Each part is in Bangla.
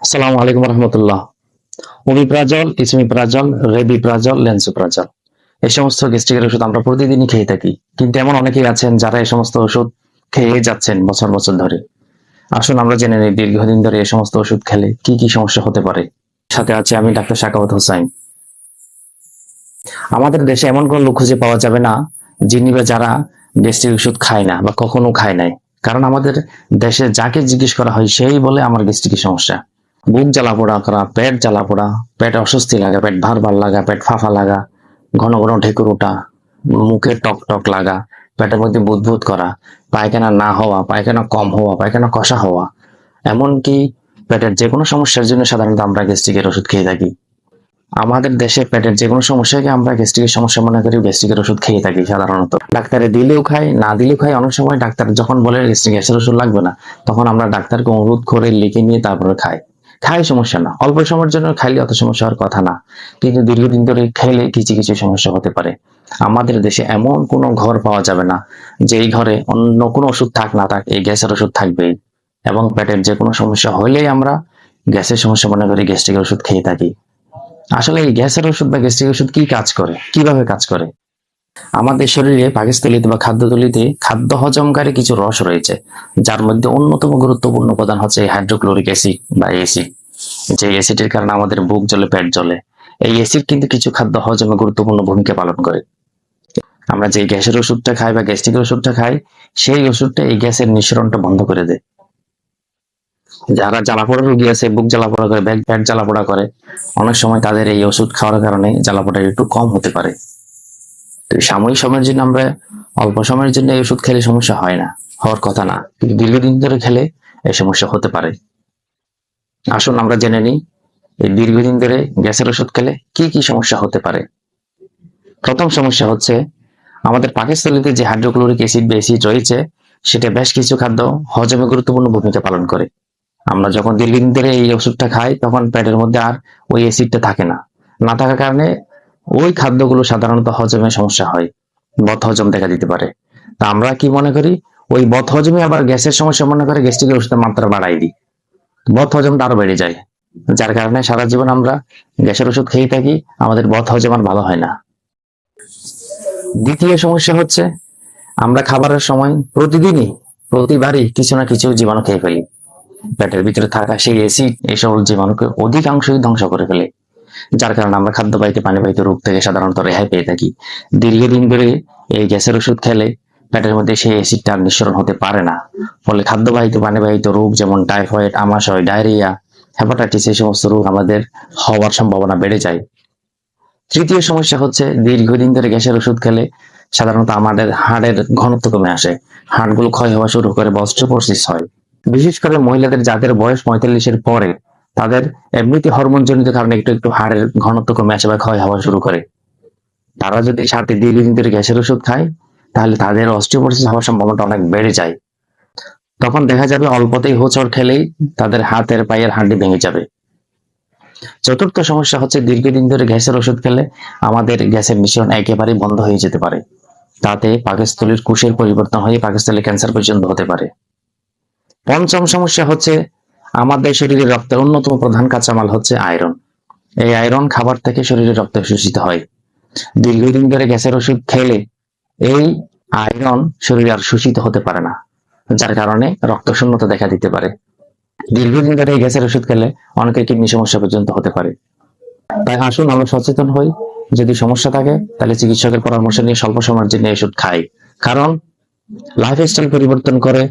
আসসালামু আলাইকুম রহমতুল্লাহ। ওমিপ্রাজল, ইসমিপ্রাজল, রেবিপ্রাজল, লেন্সোপ্রাজল এই সমস্ত গ্যাস্ট্রিকের ওষুধ আমরা প্রতিদিনই খেয়ে থাকি, কিন্তু এমন অনেকেই আছেন যারা এই সমস্ত ওষুধ খেয়ে যাচ্ছেন বছর বছর ধরে। আসুন আমরা জেনে নিই দীর্ঘদিন ধরে এই সমস্ত ওষুধ খেলে কি কি সমস্যা হতে পারে। সাথে আছে আমি ডাক্তার সাখাওয়াত হোসাইন। আমাদের দেশে এমন কোন লোক খুঁজে পাওয়া যাবে না যিনি বা যারা গ্যাস্ট্রিক ওষুধ খায় না বা কখনো খায় নাই। কারণ আমাদের দেশে যাকে জিজ্ঞেস করা হয় সেই বলে আমার গ্যাস্ট্রিকের সমস্যা। বুক জ্বালা পোড়া করা, পেট জ্বালা পোড়া, পেটে অস্বস্তি লাগা, পেট ভার ভার লাগা, পেট ফাঁফা লাগা, ঘন ঘন ঢেকুর ওঠা, মুখে টক টক লাগা, পেটের মধ্যে বুদবুদ করা, পায়খানা না হওয়া, পায়খানা কম হওয়া, পায়খানা কষা হওয়া, এমনকি পেটের যে কোনো সমস্যার জন্য সাধারণত আমরা গ্যাস্ট্রিকের ওষুধ খেয়ে থাকি। আমাদের দেশে পেটের যে কোনো সমস্যাকে আমরা গ্যাস্ট্রিকের সমস্যা মনে করি, গ্যাস্ট্রিকের ওষুধ খেয়ে থাকি সাধারণত। ডাক্তারে দিলেও খাই, না দিলেও খাই। অনেক সময় ডাক্তার যখন বলে গ্যাসের ওষুধ লাগবে না, তখন আমরা ডাক্তারকে অনুরোধ করে লিখে নিয়ে তারপরে খাই সমস্যা না, অল্প সময়ের জন্য খাইলে অত সমস্যা হওয়ার কথা না, কিন্তু দীর্ঘদিন ধরে খেলে কিছু কিছু সমস্যা হতে পারে। আমাদের দেশে এমন কোনো ঘর পাওয়া যাবে না যে এই ঘরে অন্য কোনো ওষুধ থাক না থাক এই গ্যাসের ওষুধ থাকবেই। এবং পেটের যে কোনো সমস্যা হলেই আমরা গ্যাসের সমস্যা মনে করি গ্যাস্ট্রিকের ওষুধ খেয়ে থাকি। আসলে এই গ্যাসের ওষুধ বা গ্যাস্ট্রিক ওষুধ কি কাজ করে, কিভাবে কাজ করে? আমাদের শরীরে পাকস্থলীতে বা খাদ্যথলিতে খাদ্য হজমকারী কিছু রস রয়েছে, যার মধ্যে অন্যতম গুরুত্বপূর্ণ উপাদান হচ্ছে হাইড্রোক্লোরিক অ্যাসিড বা অ্যাসিড। যে অ্যাসিডের কারণে আমাদের বুক জ্বলে, পেট জ্বলে। এই অ্যাসিড কিন্তু কিছু খাদ্য হজমে গুরুত্বপূর্ণ ভূমিকা পালন করে। আমরা যে গ্যাসের ওষুধটা খাই বা গ্যাস্ট্রিকের ওষুধটা খাই, সেই ওষুধটা এই গ্যাসের নিঃসরণটা বন্ধ করে দেয়। যারা জ্বালাপোড়া রোগী আছে, বুক জ্বালাপোড়া করে, পেট জ্বালাপোড়া করে, অনেক সময় তাদের এই ওষুধ খাওয়ার কারণে জ্বালাপোড়া একটু কম হতে পারে। তো সাময়িক সময়ের জন্য আমরা অল্প সময়ের জন্য এই ওষুধ খেলে সমস্যা হয় না, হওয়ার কথা না, কিন্তু দীর্ঘদিন ধরে খেলে এই সমস্যা হতে পারে। আসুন আমরা জেনে নিই এই দীর্ঘদিন ধরে গ্যাসের ওষুধ খেলে কি কি সমস্যা হতে পারে। প্রথম সমস্যা হচ্ছে আমাদের পাকস্থলীতে যে হাইড্রোক্লোরিক অ্যাসিড বা অ্যাসিড রয়েছে, সেটা বেশ কিছু খাদ্য হজমে গুরুত্বপূর্ণ ভূমিকা পালন করে। আমরা যখন দীর্ঘদিন ধরে এই ওষুধটা খাই তখন পেটের মধ্যে আর ওই অ্যাসিডটা থাকে না, না থাকার কারণে ওই খাদ্যগুলো সাধারণত হজমে সমস্যা হয়, বদ হজম দেখা দিতে পারে। তা আমরা কি মনে করি, ওই বদ হজমে আবার গ্যাসের সমস্যা মনে করে গ্যাস্ট্রিকের ওষুধের মাত্রা বাড়াই দিই, বদ হজমটা আরো বেড়ে যায়, যার কারণে সারা জীবন আমরা গ্যাসের ওষুধ খেয়ে থাকি, আমাদের বদ হজম আর ভালো হয় না। দ্বিতীয় সমস্যা হচ্ছে আমরা খাবারের সময় প্রতিবারই কিছু না কিছু জীবাণু খেয়ে ফেলি। পেটের ভিতরে থাকা সেই অ্যাসিড এই সকল জীবাণুকে অধিকাংশই ধ্বংস করে ফেলে, যার কারণে আমরা খাদ্য বাহিত পানি বাহিত রোগ থেকে সাধারণত রেহাই পেয়ে থাকি। দীর্ঘদিন ধরে এই গ্যাসের ওষুধ খেলে পেটের মধ্যে সেই অ্যাসিডটা নিঃসরণ হতে পারে না, ফলে খাদ্যবাহিত পানিবাহিত রোগ যেমন টাইফয়েড, আমাশয়, ডায়রিয়া, হেপাটাইটিস এই সমস্ত রোগ আমাদের হওয়ার সম্ভাবনা বেড়ে যায়। তৃতীয় সমস্যা হচ্ছে দীর্ঘদিন ধরে গ্যাসের ওষুধ খেলে সাধারণত আমাদের হাড়ের ঘনত্ব কমে আসে, হাড়গুলো ক্ষয় হওয়া শুরু করে বা অস্টিওপোরোসিস হয়। বিশেষ করে মহিলাদের যাদের বয়স 45-এর পরে, তাদের এমনিতে হরমোন জনিত কারণে একটু একটু হাড়ের ঘনত্ব কমে আসে বা ক্ষয় হওয়া শুরু করে। তারা যদি সাথে দীর্ঘদিন ধরে গ্যাসের ওষুধ খায়, তাহলে তাদের অস্টিওপোরোসিস হওয়ার সম্ভাবনাটা অনেক বেড়ে যায়। তখন দেখা যাবে অল্পতেই হোঁচট খেলেই তাদের হাতের পায়ের হাড্ডি ভেঙে যাবে। চতুর্থ সমস্যা হচ্ছে দীর্ঘদিন ধরে গ্যাসের ওষুধ খেলে আমাদের গ্যাসের মিশ্রণ একেবারেই বন্ধ হয়ে যেতে পারে, তাতে পাকস্থলীর কোষের পরিবর্তন হয়ে পাকস্থলী ক্যান্সার পর্যন্ত হতে পারে। পঞ্চম সমস্যা হচ্ছে আমাদের শরীরে রক্তের অন্যতম প্রধান কাঁচামাল হচ্ছে আয়রন। এই আয়রন খাবার থেকে শরীরে রক্তে শোষিত হয়। দীর্ঘদিন ধরে গ্যাসের ওষুধ খেলে এই আয়রন শরীরে আর শোষিত হতে পারে না, যার কারণে রক্ত শূন্যতা দেখা দিতে পারে। দীর্ঘদিন ধরে এই গ্যাসের ওষুধ খেলে অনেকের কিডনি সমস্যা পর্যন্ত হতে পারে। তাই আসুন আমরা সচেতন হই, যদি সমস্যা থাকে তাহলে চিকিৎসকের পরামর্শ নিয়ে স্বল্প সময়ের জন্য ওষুধ খাই। কারণ লাইফস্টাইল পরিবর্তন করে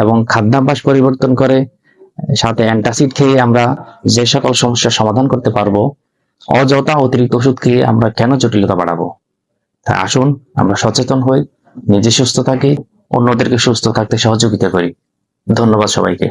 এবং খাদ্যাভ্যাস পরিবর্তন করে, সাথে অ্যান্টাসিড খেয়ে আমরা যে সকল সমস্যার সমাধান করতে পারবো, অযথা অতিরিক্ত ওষুধ খেয়ে আমরা কেন জটিলতা বাড়াবো? তাই আসুন আমরা সচেতন হই, নিজে সুস্থ থাকি, অন্যদেরকে সুস্থ থাকতে সহযোগিতা করি। ধন্যবাদ সবাইকে।